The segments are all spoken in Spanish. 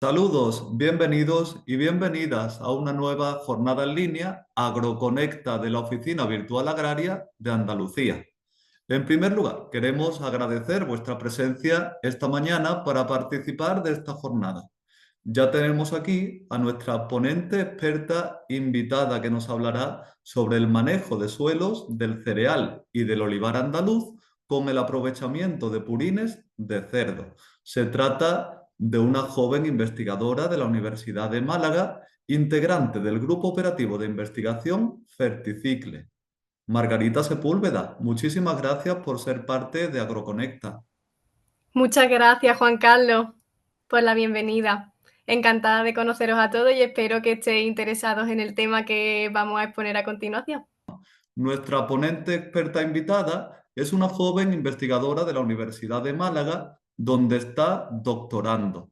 Saludos, bienvenidos y bienvenidas a una nueva jornada en línea Agroconecta de la Oficina Virtual Agraria de Andalucía. En primer lugar, queremos agradecer vuestra presencia esta mañana para participar de esta jornada. Ya tenemos aquí a nuestra ponente experta invitada que nos hablará sobre el manejo de suelos del cereal y del olivar andaluz con el aprovechamiento de purines de cerdo. Se trata de una joven investigadora de la Universidad de Málaga, integrante del Grupo Operativo de Investigación Ferticicle. Margarita Sepúlveda, muchísimas gracias por ser parte de Agroconecta. Muchas gracias, Juan Carlos, por la bienvenida. Encantada de conoceros a todos y espero que estéis interesados en el tema que vamos a exponer a continuación. Nuestra ponente experta invitada es una joven investigadora de la Universidad de Málaga, donde está doctorando.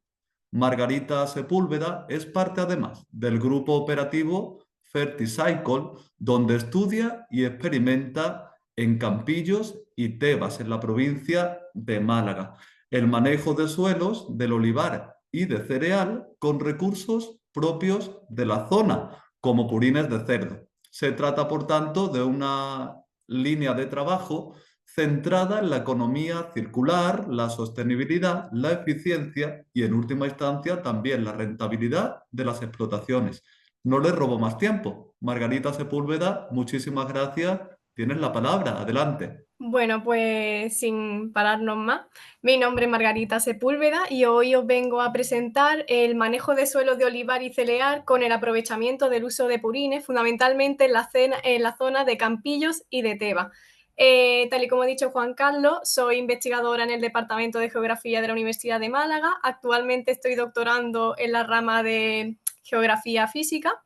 Margarita Sepúlveda es parte además del grupo operativo FertiCycle, donde estudia y experimenta en Campillos y Tebas, en la provincia de Málaga, el manejo de suelos del olivar y de cereal con recursos propios de la zona, como purines de cerdo. Se trata, por tanto, de una línea de trabajo centrada en la economía circular, la sostenibilidad, la eficiencia y, en última instancia, también la rentabilidad de las explotaciones. No les robo más tiempo. Margarita Sepúlveda, muchísimas gracias. Tienes la palabra. Adelante. Bueno, pues sin pararnos más, mi nombre es Margarita Sepúlveda y hoy os vengo a presentar el manejo de suelos de olivar y cereal con el aprovechamiento del uso de purines, fundamentalmente en la zona de Campillos y de Teba. Tal y como ha dicho Juan Carlos, soy investigadora en el Departamento de Geografía de la Universidad de Málaga. Actualmente estoy doctorando en la rama de Geografía Física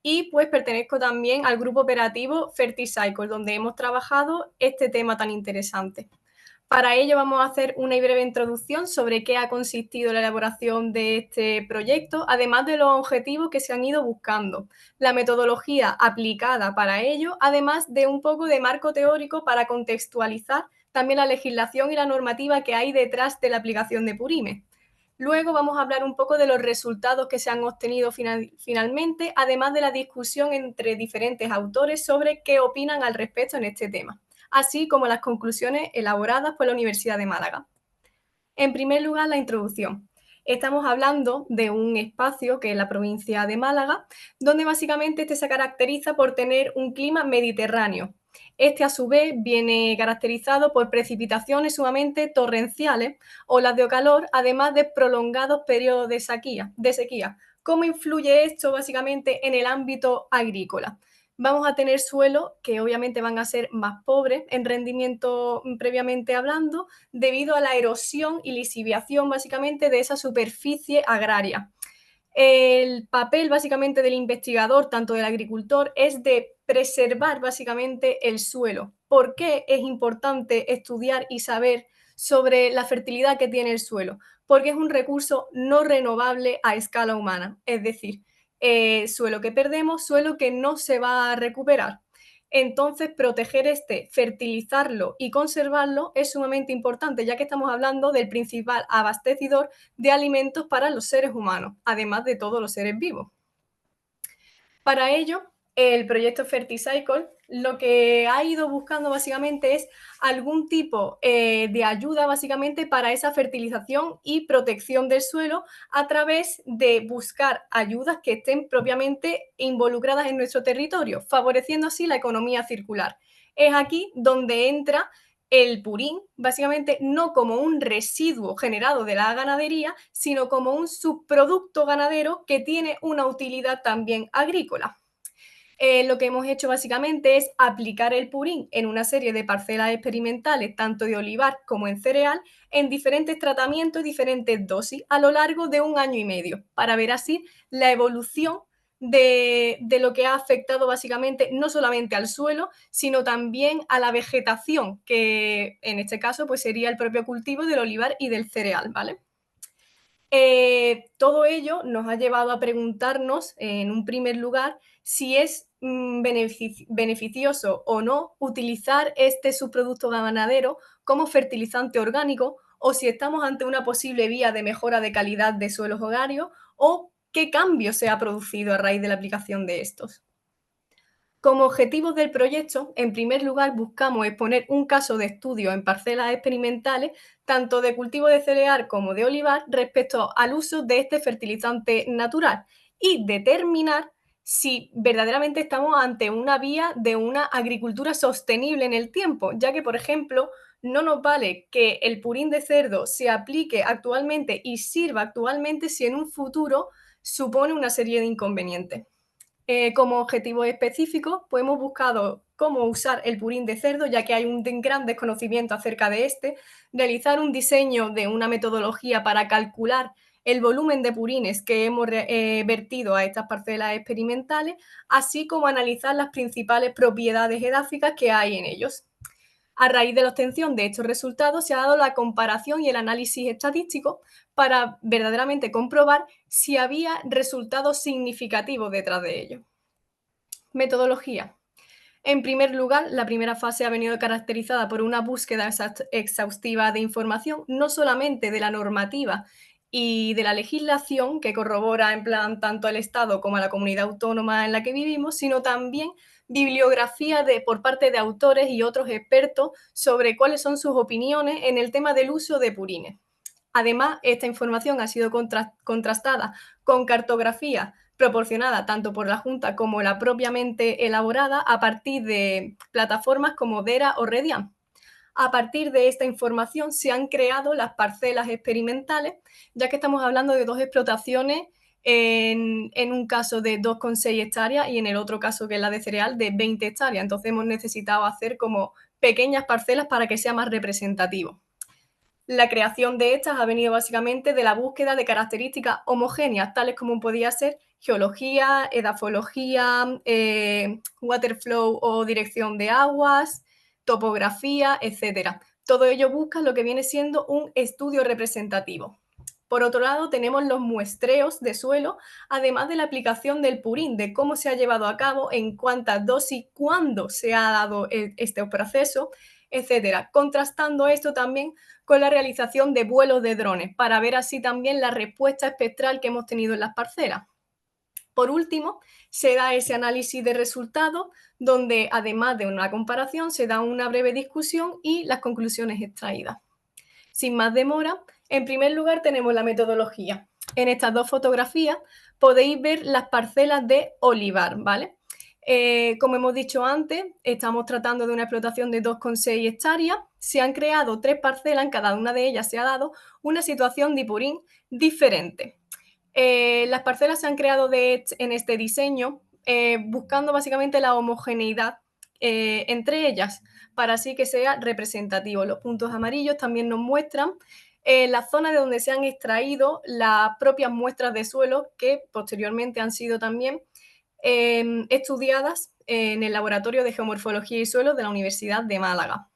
y pues pertenezco también al grupo operativo FertiCycle, donde hemos trabajado este tema tan interesante. Para ello vamos a hacer una breve introducción sobre qué ha consistido la elaboración de este proyecto, además de los objetivos que se han ido buscando, la metodología aplicada para ello, además de un poco de marco teórico para contextualizar también la legislación y la normativa que hay detrás de la aplicación de Purime. Luego vamos a hablar un poco de los resultados que se han obtenido finalmente, además de la discusión entre diferentes autores sobre qué opinan al respecto en este tema, así como las conclusiones elaboradas por la Universidad de Málaga. En primer lugar, la introducción. Estamos hablando de un espacio que es la provincia de Málaga, donde básicamente este se caracteriza por tener un clima mediterráneo. Este, a su vez, viene caracterizado por precipitaciones sumamente torrenciales, olas de calor, además de prolongados periodos de sequía. ¿Cómo influye esto básicamente en el ámbito agrícola? Vamos a tener suelos que obviamente van a ser más pobres en rendimiento previamente hablando, debido a la erosión y lisiviación básicamente de esa superficie agraria. El papel básicamente del investigador, tanto del agricultor, es de preservar básicamente el suelo. ¿Por qué es importante estudiar y saber sobre la fertilidad que tiene el suelo? Porque es un recurso no renovable a escala humana, es decir, suelo que perdemos, suelo que no se va a recuperar. Entonces, proteger este, fertilizarlo y conservarlo es sumamente importante, ya que estamos hablando del principal abastecedor de alimentos para los seres humanos, además de todos los seres vivos. Para ello, el proyecto FertiCycle lo que ha ido buscando básicamente es algún tipo de ayuda básicamente para esa fertilización y protección del suelo a través de buscar ayudas que estén propiamente involucradas en nuestro territorio, favoreciendo así la economía circular. Es aquí donde entra el purín, básicamente no como un residuo generado de la ganadería, sino como un subproducto ganadero que tiene una utilidad también agrícola. Lo que hemos hecho básicamente es aplicar el purín en una serie de parcelas experimentales, tanto de olivar como en cereal, en diferentes tratamientos y diferentes dosis a lo largo de 1 año y medio, para ver así la evolución de lo que ha afectado básicamente no solamente al suelo, sino también a la vegetación, que en este caso pues sería el propio cultivo del olivar y del cereal, ¿vale? Todo ello nos ha llevado a preguntarnos, en un primer lugar, si es beneficioso o no utilizar este subproducto ganadero como fertilizante orgánico o si estamos ante una posible vía de mejora de calidad de suelos horarios o qué cambio se ha producido a raíz de la aplicación de estos. Como objetivos del proyecto, en primer lugar, buscamos exponer un caso de estudio en parcelas experimentales, tanto de cultivo de cereal como de olivar, respecto al uso de este fertilizante natural y determinar si verdaderamente estamos ante una vía de una agricultura sostenible en el tiempo, ya que, por ejemplo, no nos vale que el purín de cerdo se aplique actualmente y sirva actualmente si en un futuro supone una serie de inconvenientes. Como objetivo específico, pues hemos buscado cómo usar el purín de cerdo, ya que hay un gran desconocimiento acerca de este, realizar un diseño de una metodología para calcular el volumen de purines que hemos vertido a estas parcelas experimentales, así como analizar las principales propiedades edáficas que hay en ellos. A raíz de la obtención de estos resultados se ha dado la comparación y el análisis estadístico para verdaderamente comprobar si había resultados significativos detrás de ello. Metodología. En primer lugar, la primera fase ha venido caracterizada por una búsqueda exhaustiva de información, no solamente de la normativa y de la legislación que corrobora en plan tanto al Estado como a la comunidad autónoma en la que vivimos, sino también bibliografía por parte de autores y otros expertos sobre cuáles son sus opiniones en el tema del uso de purines. Además, esta información ha sido contrastada con cartografía proporcionada tanto por la Junta como la propiamente elaborada a partir de plataformas como Dera o Redian. A partir de esta información se han creado las parcelas experimentales, ya que estamos hablando de dos explotaciones, en un caso de 2,6 hectáreas y en el otro caso, que es la de cereal, de 20 hectáreas. Entonces hemos necesitado hacer como pequeñas parcelas para que sea más representativo. La creación de estas ha venido básicamente de la búsqueda de características homogéneas, tales como podía ser geología, edafología, waterflow o dirección de aguas, topografía, etc. Todo ello busca lo que viene siendo un estudio representativo. Por otro lado, tenemos los muestreos de suelo, además de la aplicación del purín, de cómo se ha llevado a cabo, en cuántas dosis, cuándo se ha dado este proceso, etcétera. Contrastando esto también con la realización de vuelos de drones, para ver así también la respuesta espectral que hemos tenido en las parcelas. Por último, se da ese análisis de resultados, donde además de una comparación, se da una breve discusión y las conclusiones extraídas. Sin más demora, en primer lugar tenemos la metodología. En estas dos fotografías podéis ver las parcelas de olivar, ¿vale? Como hemos dicho antes, estamos tratando de una explotación de 2,6 hectáreas. Se han creado 3 parcelas, en cada una de ellas se ha dado una situación de purín diferente. Las parcelas se han creado en este diseño buscando básicamente la homogeneidad entre ellas, para así que sea representativo. Los puntos amarillos también nos muestran la zona de donde se han extraído las propias muestras de suelo, que posteriormente han sido también estudiadas en el Laboratorio de Geomorfología y Suelos de la Universidad de Málaga.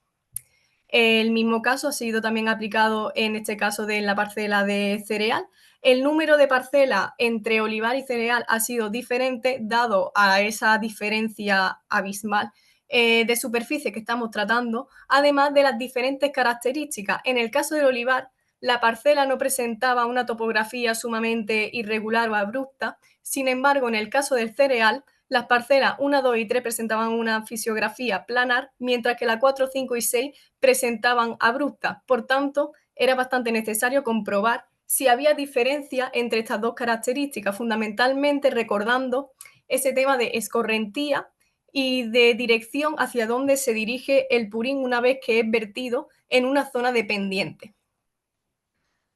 El mismo caso ha sido también aplicado en este caso de la parcela de cereal. El número de parcelas entre olivar y cereal ha sido diferente, dado a esa diferencia abismal de superficie que estamos tratando, además de las diferentes características. En el caso del olivar, la parcela no presentaba una topografía sumamente irregular o abrupta. Sin embargo, en el caso del cereal, las parcelas 1, 2 y 3 presentaban una fisiografía planar, mientras que la 4, 5 y 6 presentaban abruptas. Por tanto, era bastante necesario comprobar si había diferencia entre estas dos características, fundamentalmente recordando ese tema de escorrentía y de dirección hacia dónde se dirige el purín una vez que es vertido en una zona de pendiente.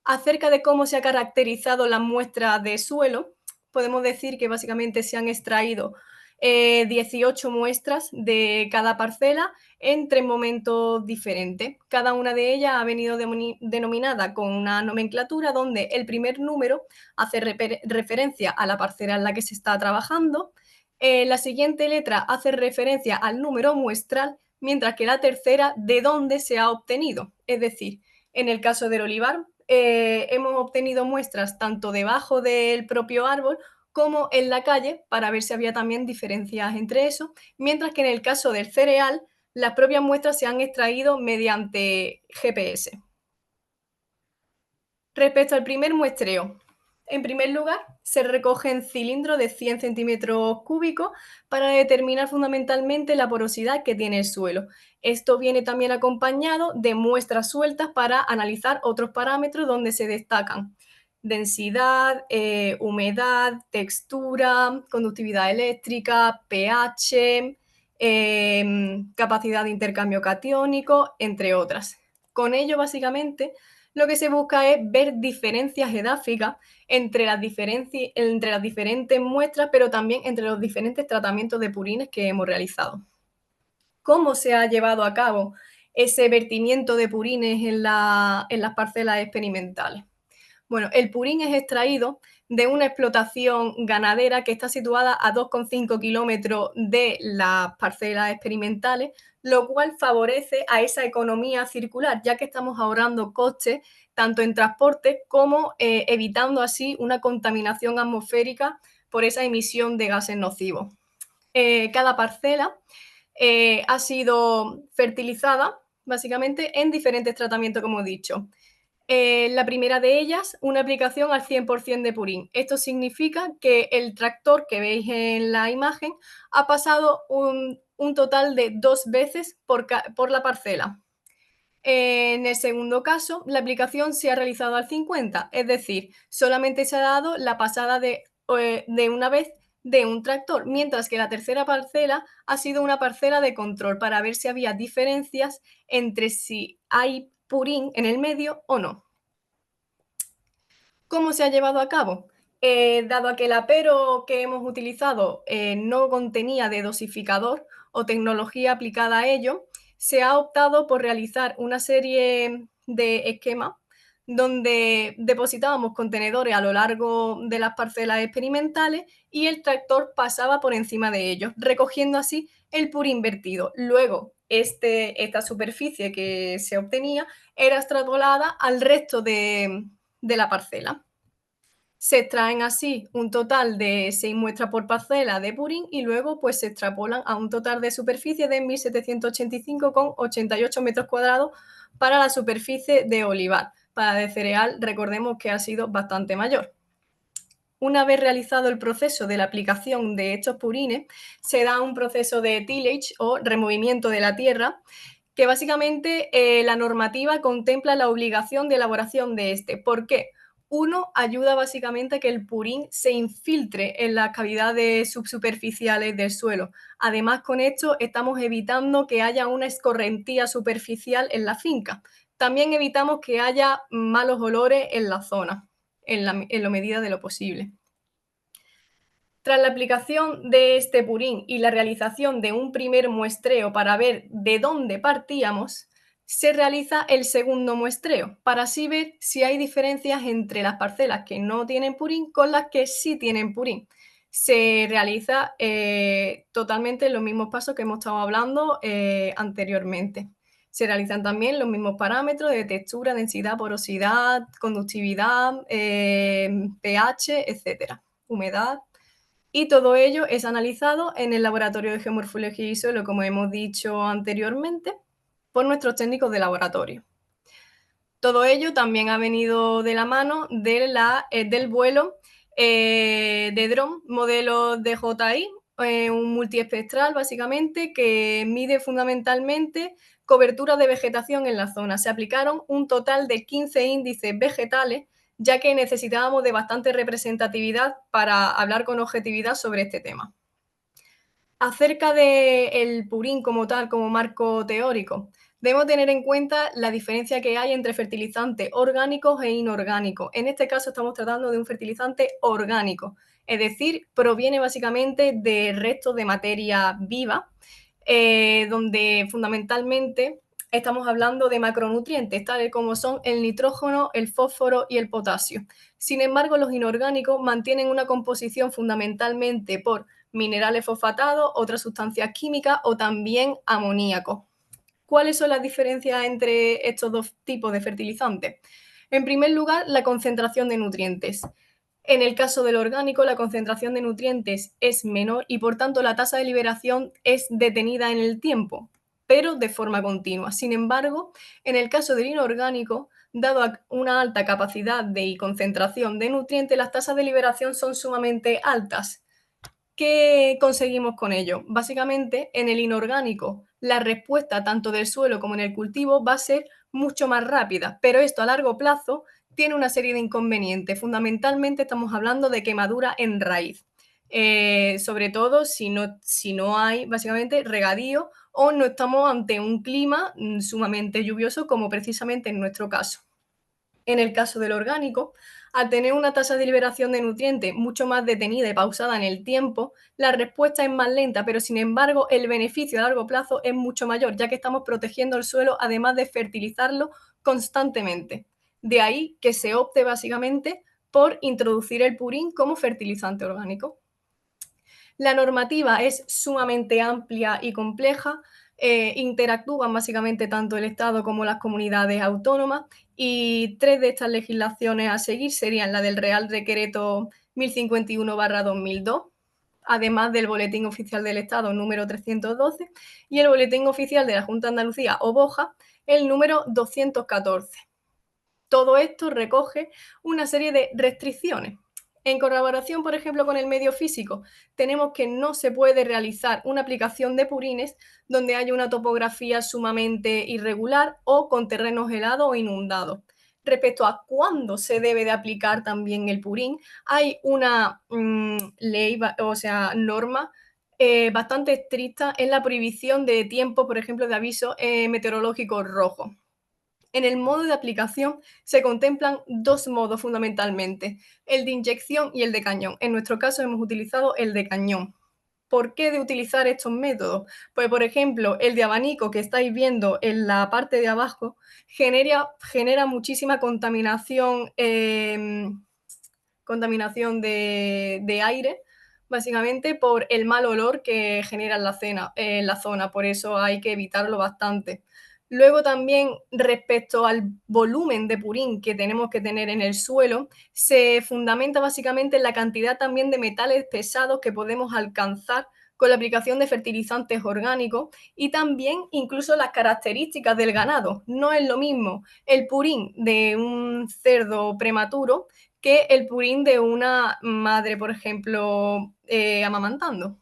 Acerca de cómo se ha caracterizado la muestra de suelo, podemos decir que básicamente se han extraído 18 muestras de cada parcela en 3 momentos diferentes. Cada una de ellas ha venido denominada con una nomenclatura donde el primer número hace referencia a la parcela en la que se está trabajando, la siguiente letra hace referencia al número muestral, mientras que la tercera de dónde se ha obtenido. Es decir, en el caso del olivar, hemos obtenido muestras tanto debajo del propio árbol como en la calle, para ver si había también diferencias entre eso, mientras que en el caso del cereal, las propias muestras se han extraído mediante GPS. Respecto al primer muestreo, en primer lugar, se recogen cilindros de 100 centímetros cúbicos para determinar fundamentalmente la porosidad que tiene el suelo. Esto viene también acompañado de muestras sueltas para analizar otros parámetros donde se destacan densidad, humedad, textura, conductividad eléctrica, pH, capacidad de intercambio catiónico, entre otras. Con ello, básicamente, lo que se busca es ver diferencias edáficas entre las diferentes muestras, pero también entre los diferentes tratamientos de purines que hemos realizado. ¿Cómo se ha llevado a cabo ese vertimiento de purines en las parcelas experimentales? Bueno, el purín es extraído de una explotación ganadera que está situada a 2,5 kilómetros de las parcelas experimentales, lo cual favorece a esa economía circular, ya que estamos ahorrando costes tanto en transporte como evitando así una contaminación atmosférica por esa emisión de gases nocivos. Cada parcela ha sido fertilizada básicamente en diferentes tratamientos, como he dicho. La primera de ellas, una aplicación al 100% de purín. Esto significa que el tractor que veis en la imagen ha pasado un total de 2 veces por la parcela. En el segundo caso, la aplicación se ha realizado al 50, es decir, solamente se ha dado la pasada de una vez de un tractor, mientras que la tercera parcela ha sido una parcela de control para ver si había diferencias entre si hay purín en el medio o no. ¿Cómo se ha llevado a cabo? Dado a que el apero que hemos utilizado no contenía de dosificador o tecnología aplicada a ello, se ha optado por realizar una serie de esquemas donde depositábamos contenedores a lo largo de las parcelas experimentales y el tractor pasaba por encima de ellos, recogiendo así el purín vertido. Luego, esta superficie que se obtenía era extrapolada al resto de la parcela. Se extraen así un total de 6 muestras por parcela de purín y luego pues se extrapolan a un total de superficie de 1.785,88 metros cuadrados para la superficie de olivar. Para de cereal recordemos que ha sido bastante mayor. Una vez realizado el proceso de la aplicación de estos purines, se da un proceso de tillage o removimiento de la tierra, que básicamente la normativa contempla la obligación de elaboración de este. ¿Por qué? Uno, ayuda básicamente a que el purín se infiltre en las cavidades subsuperficiales del suelo. Además, con esto estamos evitando que haya una escorrentía superficial en la finca. También evitamos que haya malos olores en la zona, en la medida de lo posible. Tras la aplicación de este purín y la realización de un primer muestreo para ver de dónde partíamos, se realiza el segundo muestreo para así ver si hay diferencias entre las parcelas que no tienen purín con las que sí tienen purín. Se realiza totalmente los mismos pasos que hemos estado hablando anteriormente. Se realizan también los mismos parámetros de textura, densidad, porosidad, conductividad, pH, etcétera, humedad. Y todo ello es analizado en el laboratorio de geomorfología y suelo, como hemos dicho anteriormente, por nuestros técnicos de laboratorio. Todo ello también ha venido de la mano del vuelo de dron modelo DJI, un multiespectral básicamente que mide fundamentalmente cobertura de vegetación en la zona. Se aplicaron un total de 15 índices vegetales, ya que necesitábamos de bastante representatividad para hablar con objetividad sobre este tema. Acerca del purín como tal, como marco teórico, debemos tener en cuenta la diferencia que hay entre fertilizantes orgánicos e inorgánicos. En este caso estamos tratando de un fertilizante orgánico, es decir, proviene básicamente de restos de materia viva, donde fundamentalmente estamos hablando de macronutrientes, tales como son el nitrógeno, el fósforo y el potasio. Sin embargo, los inorgánicos mantienen una composición fundamentalmente por minerales fosfatados, otras sustancias químicas o también amoníaco. ¿Cuáles son las diferencias entre estos dos tipos de fertilizantes? En primer lugar, la concentración de nutrientes. En el caso del orgánico, la concentración de nutrientes es menor y por tanto la tasa de liberación es detenida en el tiempo, pero de forma continua. Sin embargo, en el caso del inorgánico, dado a una alta capacidad y concentración de nutrientes, las tasas de liberación son sumamente altas. ¿Qué conseguimos con ello? Básicamente, en el inorgánico, la respuesta tanto del suelo como en el cultivo va a ser mucho más rápida, pero esto a largo plazo tiene una serie de inconvenientes. Fundamentalmente estamos hablando de quemadura en raíz, sobre todo si no hay básicamente regadío o no estamos ante un clima sumamente lluvioso como precisamente en nuestro caso. En el caso del orgánico, al tener una tasa de liberación de nutrientes mucho más detenida y pausada en el tiempo, la respuesta es más lenta, pero sin embargo el beneficio a largo plazo es mucho mayor, ya que estamos protegiendo el suelo además de fertilizarlo constantemente. De ahí que se opte básicamente por introducir el purín como fertilizante orgánico. La normativa es sumamente amplia y compleja, interactúan básicamente tanto el Estado como las comunidades autónomas y tres de estas legislaciones a seguir serían la del Real Decreto 1051/2002, además del Boletín Oficial del Estado número 312 y el Boletín Oficial de la Junta de Andalucía o BOJA, el número 214. Todo esto recoge una serie de restricciones. En colaboración, por ejemplo, con el medio físico, tenemos que no se puede realizar una aplicación de purines donde haya una topografía sumamente irregular o con terrenos helados o inundados. Respecto a cuándo se debe de aplicar también el purín, hay una ley, o sea, norma bastante estricta en la prohibición de tiempo, por ejemplo, de aviso meteorológico rojo. En el modo de aplicación se contemplan dos modos fundamentalmente, el de inyección y el de cañón. En nuestro caso hemos utilizado el de cañón. ¿Por qué de utilizar estos métodos? Pues, por ejemplo, el de abanico que estáis viendo en la parte de abajo genera muchísima contaminación, contaminación de aire, básicamente por el mal olor que genera en la zona, por eso hay que evitarlo bastante. Luego también respecto al volumen de purín que tenemos que tener en el suelo, se fundamenta básicamente en la cantidad también de metales pesados que podemos alcanzar con la aplicación de fertilizantes orgánicos y también incluso las características del ganado. No es lo mismo el purín de un cerdo prematuro que el purín de una madre, por ejemplo, amamantando.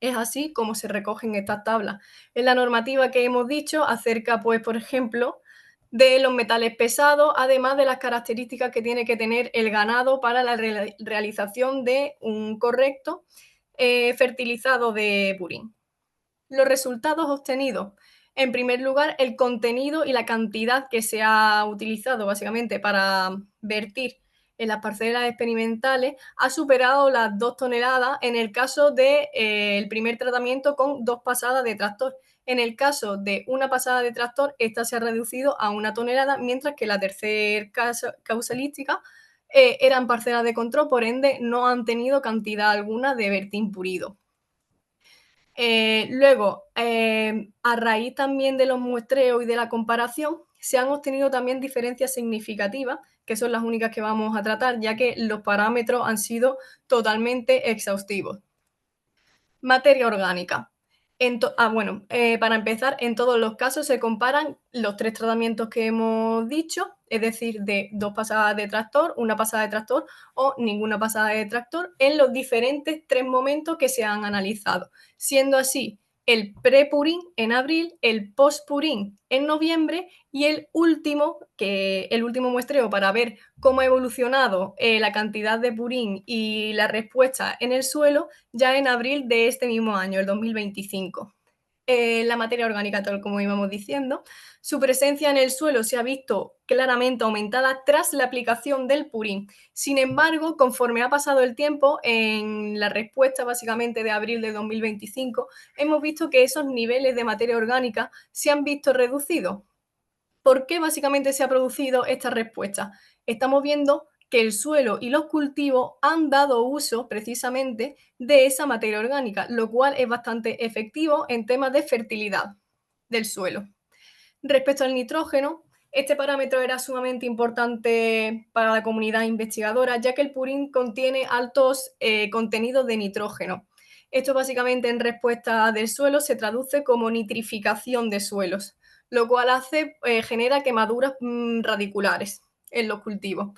Es así como se recogen estas tablas. En la normativa que hemos dicho acerca, pues, por ejemplo, de los metales pesados, además de las características que tiene que tener el ganado para la realización de un correcto fertilizado de purín. Los resultados obtenidos. En primer lugar, el contenido y la cantidad que se ha utilizado básicamente para vertir en las parcelas experimentales ha superado las 2 toneladas en el caso del primer tratamiento con 2 pasadas de tractor. En el caso de una pasada de tractor, esta se ha reducido a 1 tonelada, mientras que la tercera causalística eran parcelas de control, por ende no han tenido cantidad alguna de vertín purido. Luego, a raíz también de los muestreos y de la comparación, se han obtenido también diferencias significativas, que son las únicas que vamos a tratar, ya que los parámetros han sido totalmente exhaustivos. Materia orgánica. Para empezar, en todos los casos se comparan los 3 tratamientos que hemos dicho, es decir, de 2 pasadas de tractor, 1 pasada de tractor o ninguna pasada de tractor, en los diferentes 3 momentos que se han analizado, siendo así el pre-purín en abril, el post-purín en noviembre y el último muestreo para ver cómo ha evolucionado la cantidad de purín y la respuesta en el suelo ya en abril de este mismo año, el 2025. La materia orgánica, tal como íbamos diciendo, su presencia en el suelo se ha visto claramente aumentada tras la aplicación del purín. Sin embargo, conforme ha pasado el tiempo, en la respuesta básicamente de abril de 2025, hemos visto que esos niveles de materia orgánica se han visto reducidos. ¿Por qué básicamente se ha producido esta respuesta? Estamos viendo que el suelo y los cultivos han dado uso precisamente de esa materia orgánica, lo cual es bastante efectivo en temas de fertilidad del suelo. Respecto al nitrógeno, este parámetro era sumamente importante para la comunidad investigadora, ya que el purín contiene altos contenidos de nitrógeno. Esto básicamente en respuesta del suelo se traduce como nitrificación de suelos, lo cual genera quemaduras radiculares en los cultivos.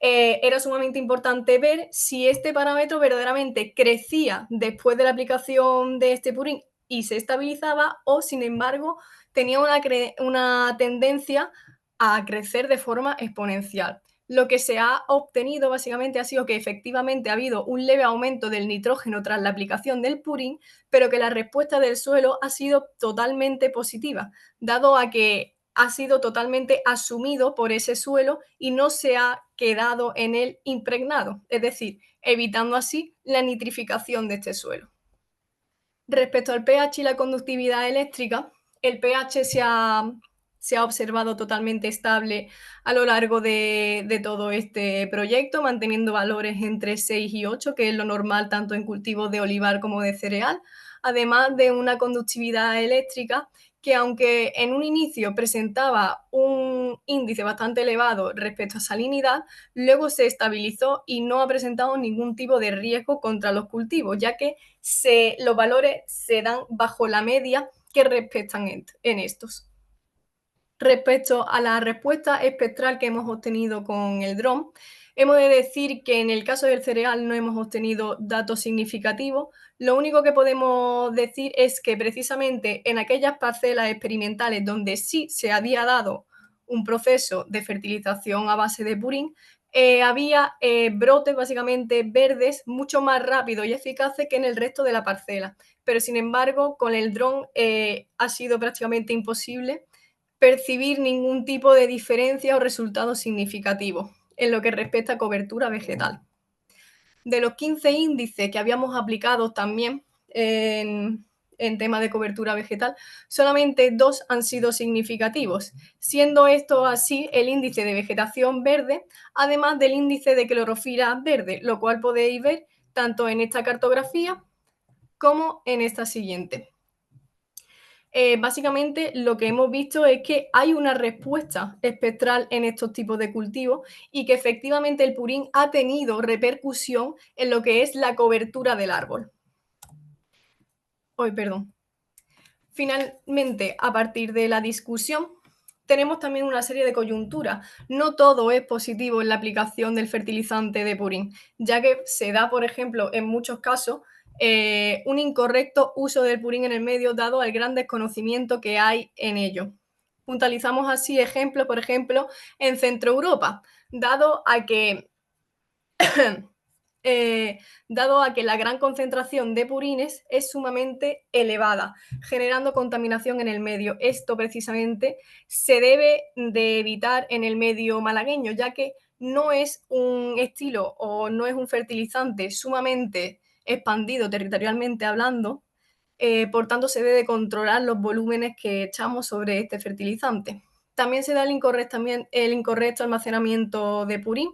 Era sumamente importante ver si este parámetro verdaderamente crecía después de la aplicación de este purín y se estabilizaba, o sin embargo tenía una tendencia a crecer de forma exponencial. Lo que se ha obtenido básicamente ha sido que efectivamente ha habido un leve aumento del nitrógeno tras la aplicación del purín, pero que la respuesta del suelo ha sido totalmente positiva, dado a que ha sido totalmente asumido por ese suelo y no se ha quedado en él impregnado, es decir, evitando así la nitrificación de este suelo. Respecto al pH y la conductividad eléctrica, el pH se ha observado totalmente estable a lo largo de todo este proyecto, manteniendo valores entre 6 y 8, que es lo normal tanto en cultivos de olivar como de cereal, además de una conductividad eléctrica que, aunque en un inicio presentaba un índice bastante elevado respecto a salinidad, luego se estabilizó y no ha presentado ningún tipo de riesgo contra los cultivos, ya que los valores se dan bajo la media que respetan en estos. Respecto a la respuesta espectral que hemos obtenido con el dron, hemos de decir que en el caso del cereal no hemos obtenido datos significativos. Lo único que podemos decir es que precisamente en aquellas parcelas experimentales donde sí se había dado un proceso de fertilización a base de purín, había brotes básicamente verdes mucho más rápidos y eficaces que en el resto de la parcela. Pero sin embargo, con el dron ha sido prácticamente imposible percibir ningún tipo de diferencia o resultado significativo en lo que respecta a cobertura vegetal. De los 15 índices que habíamos aplicado también en tema de cobertura vegetal, solamente 2 han sido significativos, siendo esto así el índice de vegetación verde, además del índice de clorofila verde, lo cual podéis ver tanto en esta cartografía como en esta siguiente. Básicamente lo que hemos visto es que hay una respuesta espectral en estos tipos de cultivos y que efectivamente el purín ha tenido repercusión en lo que es la cobertura del árbol. Perdón. Finalmente, a partir de la discusión, tenemos también una serie de coyunturas. No todo es positivo en la aplicación del fertilizante de purín, ya que se da, por ejemplo, en muchos casos, un incorrecto uso del purín en el medio dado al gran desconocimiento que hay en ello. Puntualizamos así ejemplos, por ejemplo, en Centro Europa, dado a que la gran concentración de purines es sumamente elevada, generando contaminación en el medio. Esto precisamente se debe de evitar en el medio malagueño, ya que no es un estilo o no es un fertilizante sumamente expandido territorialmente hablando, por tanto se debe controlar los volúmenes que echamos sobre este fertilizante. También se da el incorrecto almacenamiento de purín,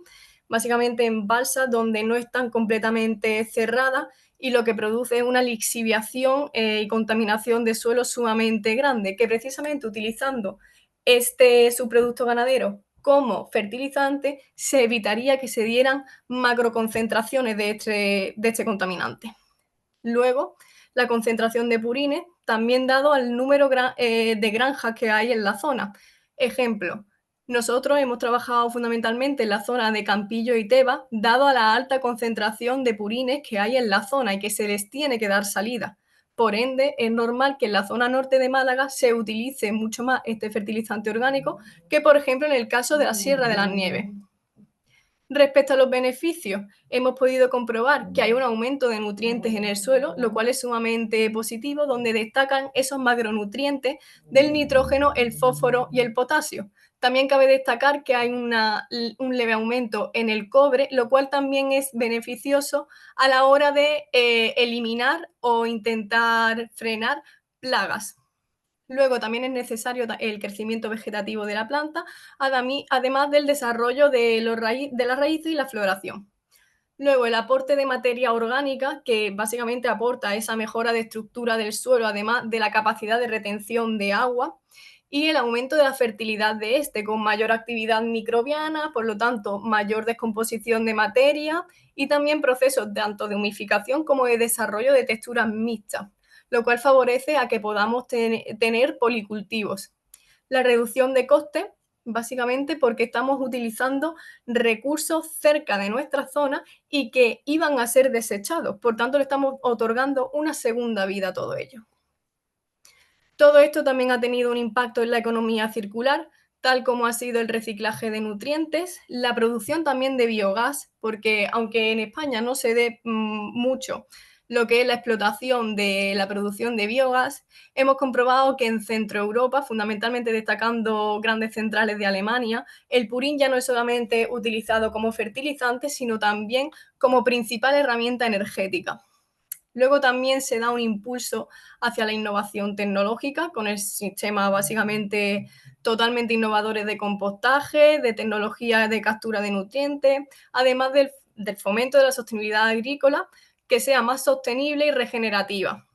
básicamente en balsas donde no están completamente cerradas y lo que produce es una lixiviación y contaminación de suelo sumamente grande, que precisamente utilizando este subproducto ganadero como fertilizante se evitaría que se dieran macroconcentraciones de este contaminante. Luego, la concentración de purines, también dado al número de granjas que hay en la zona. Ejemplo, nosotros hemos trabajado fundamentalmente en la zona de Campillo y Teba, dado a la alta concentración de purines que hay en la zona y que se les tiene que dar salida. Por ende, es normal que en la zona norte de Málaga se utilice mucho más este fertilizante orgánico que, por ejemplo, en el caso de la Sierra de las Nieves. Respecto a los beneficios, hemos podido comprobar que hay un aumento de nutrientes en el suelo, lo cual es sumamente positivo, donde destacan esos macronutrientes del nitrógeno, el fósforo y el potasio. También cabe destacar que hay un leve aumento en el cobre, lo cual también es beneficioso a la hora de eliminar o intentar frenar plagas. Luego también es necesario el crecimiento vegetativo de la planta, además del desarrollo de la raíz y la floración. Luego el aporte de materia orgánica, que básicamente aporta esa mejora de estructura del suelo, además de la capacidad de retención de agua, y el aumento de la fertilidad de este, con mayor actividad microbiana, por lo tanto, mayor descomposición de materia y también procesos tanto de humificación como de desarrollo de texturas mixtas, lo cual favorece a que podamos tener policultivos. La reducción de costes, básicamente porque estamos utilizando recursos cerca de nuestra zona y que iban a ser desechados. Por tanto, le estamos otorgando una segunda vida a todo ello. Todo esto también ha tenido un impacto en la economía circular, tal como ha sido el reciclaje de nutrientes, la producción también de biogás, porque aunque en España no se dé mucho lo que es la explotación de la producción de biogás, hemos comprobado que en Centroeuropa, fundamentalmente destacando grandes centrales de Alemania, el purín ya no es solamente utilizado como fertilizante, sino también como principal herramienta energética. Luego también se da un impulso hacia la innovación tecnológica con el sistema básicamente totalmente innovadores de compostaje, de tecnología de captura de nutrientes, además del fomento de la sostenibilidad agrícola que sea más sostenible y regenerativa.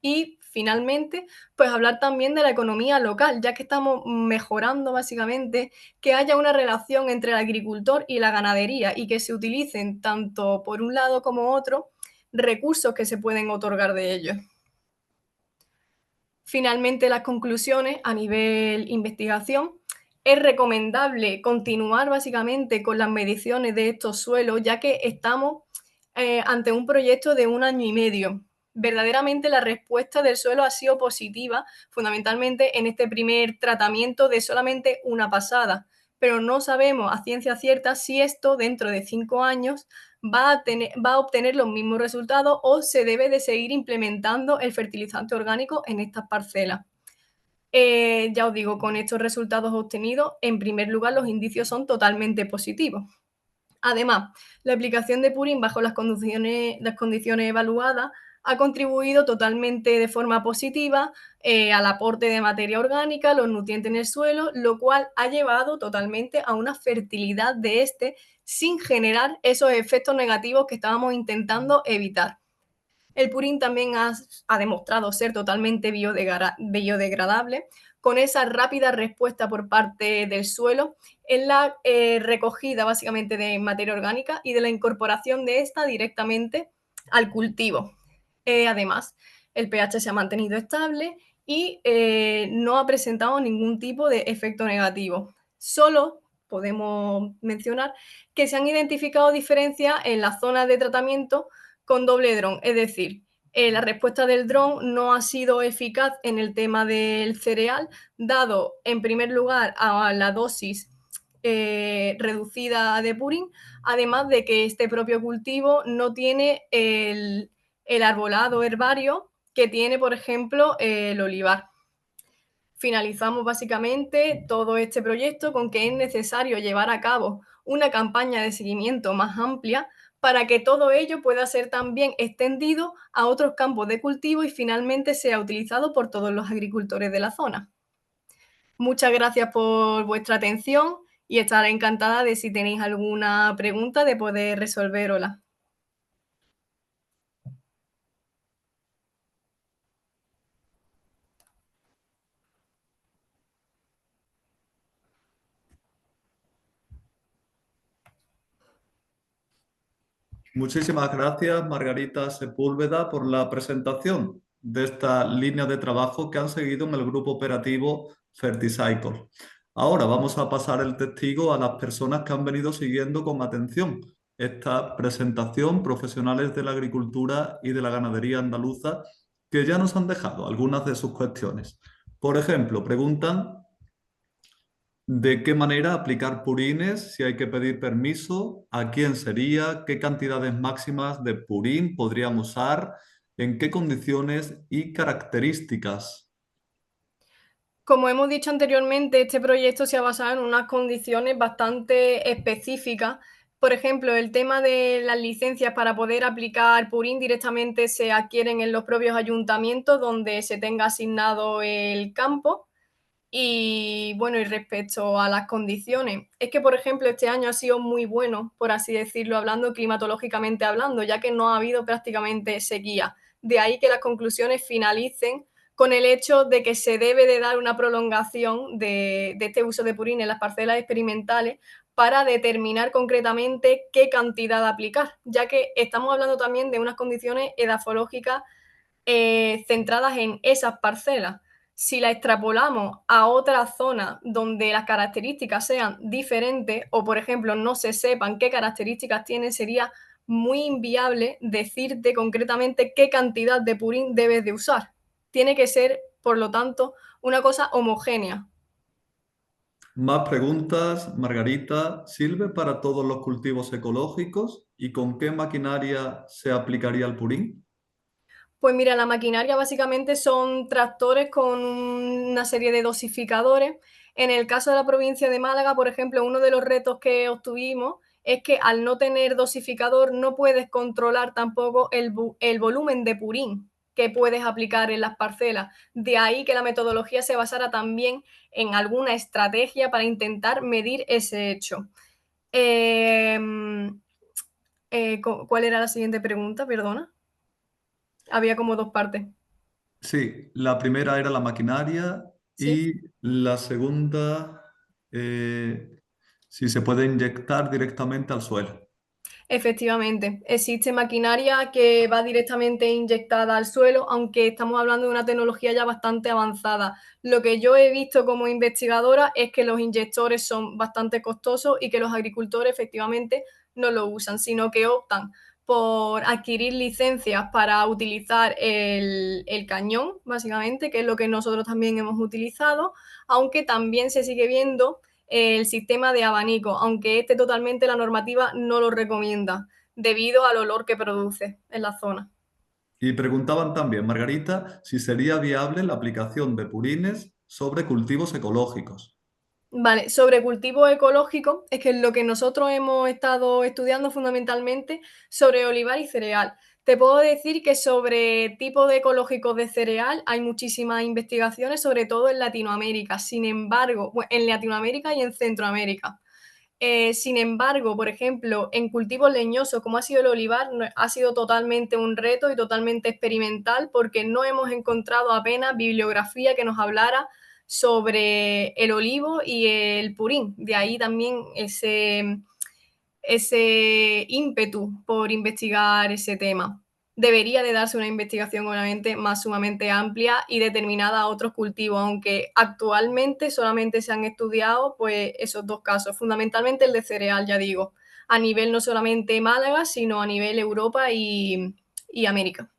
Y finalmente, pues hablar también de la economía local, ya que estamos mejorando básicamente que haya una relación entre el agricultor y la ganadería y que se utilicen tanto por un lado como otro recursos que se pueden otorgar de ellos. Finalmente, las conclusiones a nivel investigación. Es recomendable continuar básicamente con las mediciones de estos suelos, ya que estamos ante un proyecto de 1 año y medio. Verdaderamente la respuesta del suelo ha sido positiva, fundamentalmente en este primer tratamiento de solamente una pasada, pero no sabemos a ciencia cierta si esto dentro de 5 años va a obtener los mismos resultados o se debe de seguir implementando el fertilizante orgánico en estas parcelas. Ya os digo, con estos resultados obtenidos, en primer lugar, los indicios son totalmente positivos. Además, la aplicación de Purín bajo las condiciones evaluadas ha contribuido totalmente de forma positiva al aporte de materia orgánica, los nutrientes en el suelo, lo cual ha llevado totalmente a una fertilidad de este sin generar esos efectos negativos que estábamos intentando evitar. El purín también ha demostrado ser totalmente biodegradable, con esa rápida respuesta por parte del suelo en la recogida básicamente de materia orgánica y de la incorporación de esta directamente al cultivo. Además, el pH se ha mantenido estable y no ha presentado ningún tipo de efecto negativo. Solo podemos mencionar que se han identificado diferencias en las zonas de tratamiento con doble dron, es decir, la respuesta del dron no ha sido eficaz en el tema del cereal, dado en primer lugar a la dosis reducida de purín, además de que este propio cultivo no tiene el arbolado herbario que tiene, por ejemplo, el olivar. Finalizamos básicamente todo este proyecto con que es necesario llevar a cabo una campaña de seguimiento más amplia para que todo ello pueda ser también extendido a otros campos de cultivo y finalmente sea utilizado por todos los agricultores de la zona. Muchas gracias por vuestra atención y estaré encantada de si tenéis alguna pregunta de poder resolverosla. Muchísimas gracias, Margarita Sepúlveda, por la presentación de esta línea de trabajo que han seguido en el grupo operativo Ferticycle. Ahora vamos a pasar el testigo a las personas que han venido siguiendo con atención esta presentación, profesionales de la agricultura y de la ganadería andaluza, que ya nos han dejado algunas de sus cuestiones. Por ejemplo, preguntan ¿de qué manera aplicar purines? Si hay que pedir permiso, ¿a quién sería? ¿Qué cantidades máximas de purín podríamos usar? ¿En qué condiciones y características? Como hemos dicho anteriormente, este proyecto se ha basado en unas condiciones bastante específicas. Por ejemplo, el tema de las licencias para poder aplicar Purín directamente se adquieren en los propios ayuntamientos donde se tenga asignado el campo. Y bueno, y respecto a las condiciones, es que, por ejemplo, este año ha sido muy bueno, por así decirlo, hablando climatológicamente hablando, ya que no ha habido prácticamente sequía. De ahí que las conclusiones finalicen con el hecho de que se debe de dar una prolongación de este uso de purín en las parcelas experimentales para determinar concretamente qué cantidad aplicar, ya que estamos hablando también de unas condiciones edafológicas centradas en esas parcelas. Si la extrapolamos a otra zona donde las características sean diferentes o, por ejemplo, no se sepan qué características tienen, sería muy inviable decirte concretamente qué cantidad de purín debes de usar. Tiene que ser, por lo tanto, una cosa homogénea. Más preguntas, Margarita. ¿Sirve para todos los cultivos ecológicos? ¿Y con qué maquinaria se aplicaría el purín? Pues mira, la maquinaria básicamente son tractores con una serie de dosificadores. En el caso de la provincia de Málaga, por ejemplo, uno de los retos que obtuvimos es que al no tener dosificador no puedes controlar tampoco el volumen de purín que puedes aplicar en las parcelas. De ahí que la metodología se basara también en alguna estrategia para intentar medir ese hecho. Em, ¿Cuál era la siguiente pregunta? Perdona. Había como dos partes. Sí, la primera era la maquinaria ¿Sí? y la segunda, si se puede inyectar directamente al suelo. Efectivamente, existe maquinaria que va directamente inyectada al suelo, aunque estamos hablando de una tecnología ya bastante avanzada. Lo que yo he visto como investigadora es que los inyectores son bastante costosos y que los agricultores efectivamente no lo usan, sino que optan por adquirir licencias para utilizar el cañón, básicamente, que es lo que nosotros también hemos utilizado, aunque también se sigue viendo el sistema de abanico, aunque este totalmente la normativa no lo recomienda, debido al olor que produce en la zona. Y preguntaban también, Margarita, si sería viable la aplicación de purines sobre cultivos ecológicos. Vale, sobre cultivo ecológico, es que lo que nosotros hemos estado estudiando fundamentalmente sobre olivar y cereal. Te puedo decir que sobre tipo de ecológicos de cereal hay muchísimas investigaciones, sobre todo en Latinoamérica. Sin embargo, en Latinoamérica y en Centroamérica. Sin embargo, por ejemplo, en cultivos leñosos, como ha sido el olivar, ha sido totalmente un reto y totalmente experimental porque no hemos encontrado apenas bibliografía que nos hablara sobre el olivo y el purín. De ahí también ese ímpetu por investigar ese tema. Debería de darse una investigación obviamente más sumamente amplia y determinada a otros cultivos, aunque actualmente solamente se han estudiado pues esos dos casos, fundamentalmente el de cereal, ya digo, a nivel no solamente Málaga, sino a nivel Europa y América.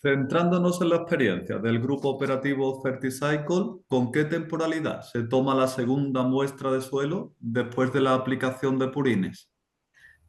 Centrándonos en la experiencia del grupo operativo Ferticycle, ¿con qué temporalidad se toma la segunda muestra de suelo después de la aplicación de purines?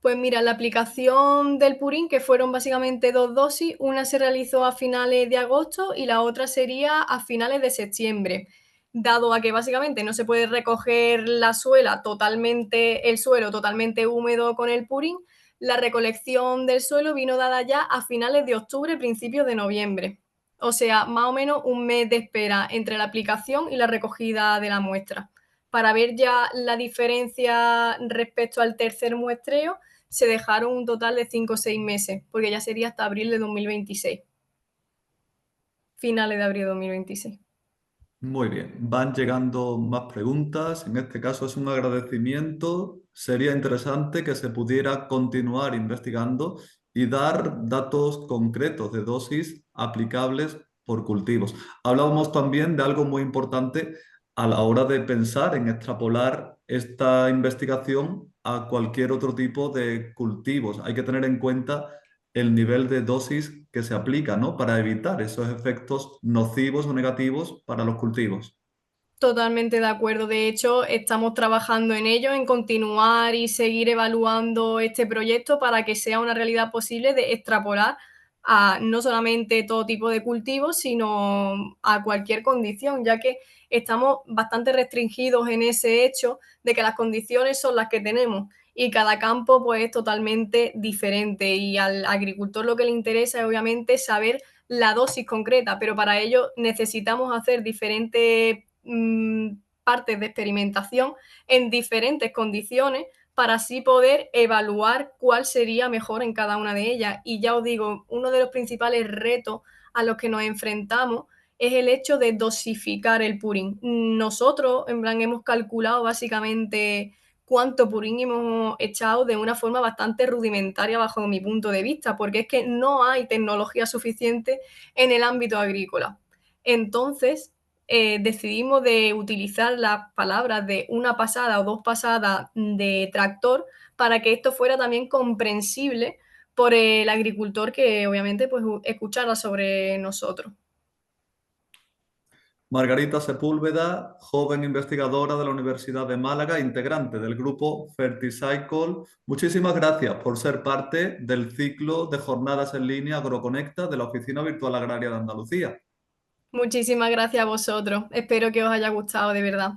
Pues mira, la aplicación del purín, que fueron básicamente dos dosis, una se realizó a finales de agosto y la otra sería a finales de septiembre. Dado a que básicamente no se puede recoger la suela totalmente, el suelo totalmente húmedo con el purín, la recolección del suelo vino dada ya a finales de octubre, principios de noviembre. O sea, más o menos un mes de espera entre la aplicación y la recogida de la muestra. Para ver ya la diferencia respecto al tercer muestreo, se dejaron un total de 5 o 6 meses, porque ya sería hasta abril de 2026, finales de abril de 2026. Muy bien, van llegando más preguntas. En este caso es un agradecimiento. Sería interesante que se pudiera continuar investigando y dar datos concretos de dosis aplicables por cultivos. Hablábamos también de algo muy importante a la hora de pensar en extrapolar esta investigación a cualquier otro tipo de cultivos. Hay que tener en cuenta el nivel de dosis que se aplica, ¿no? Para evitar esos efectos nocivos o negativos para los cultivos. Totalmente de acuerdo. De hecho, estamos trabajando en ello, en continuar y seguir evaluando este proyecto para que sea una realidad posible de extrapolar a no solamente todo tipo de cultivos, sino a cualquier condición, ya que estamos bastante restringidos en ese hecho de que las condiciones son las que tenemos y cada campo pues es totalmente diferente y al agricultor lo que le interesa es obviamente saber la dosis concreta, pero para ello necesitamos hacer diferentes partes de experimentación en diferentes condiciones para así poder evaluar cuál sería mejor en cada una de ellas. Y ya os digo, uno de los principales retos a los que nos enfrentamos es el hecho de dosificar el purín. Nosotros, en plan, hemos calculado básicamente cuánto purín hemos echado de una forma bastante rudimentaria bajo mi punto de vista, porque es que no hay tecnología suficiente en el ámbito agrícola. Entonces, decidimos de utilizar las palabras de una pasada o dos pasadas de tractor para que esto fuera también comprensible por el agricultor que obviamente pues escuchara sobre nosotros. Margarita Sepúlveda, joven investigadora de la Universidad de Málaga, integrante del grupo Ferticycle. Muchísimas gracias por ser parte del ciclo de jornadas en línea Agroconecta de la Oficina Virtual Agraria de Andalucía. Muchísimas gracias a vosotros. Espero que os haya gustado de verdad.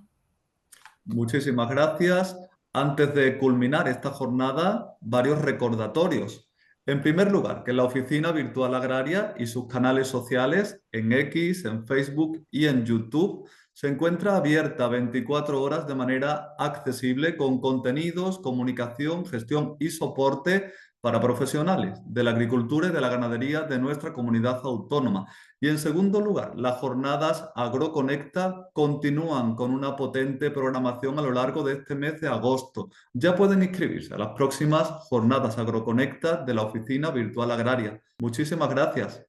Muchísimas gracias. Antes de culminar esta jornada, varios recordatorios. En primer lugar, que la Oficina Virtual Agraria y sus canales sociales en X, en Facebook y en YouTube se encuentra abierta 24 horas de manera accesible con contenidos, comunicación, gestión y soporte para profesionales de la agricultura y de la ganadería de nuestra comunidad autónoma. Y en segundo lugar, las jornadas AgroConecta continúan con una potente programación a lo largo de este mes de agosto. Ya pueden inscribirse a las próximas jornadas AgroConecta de la Oficina Virtual Agraria. Muchísimas gracias.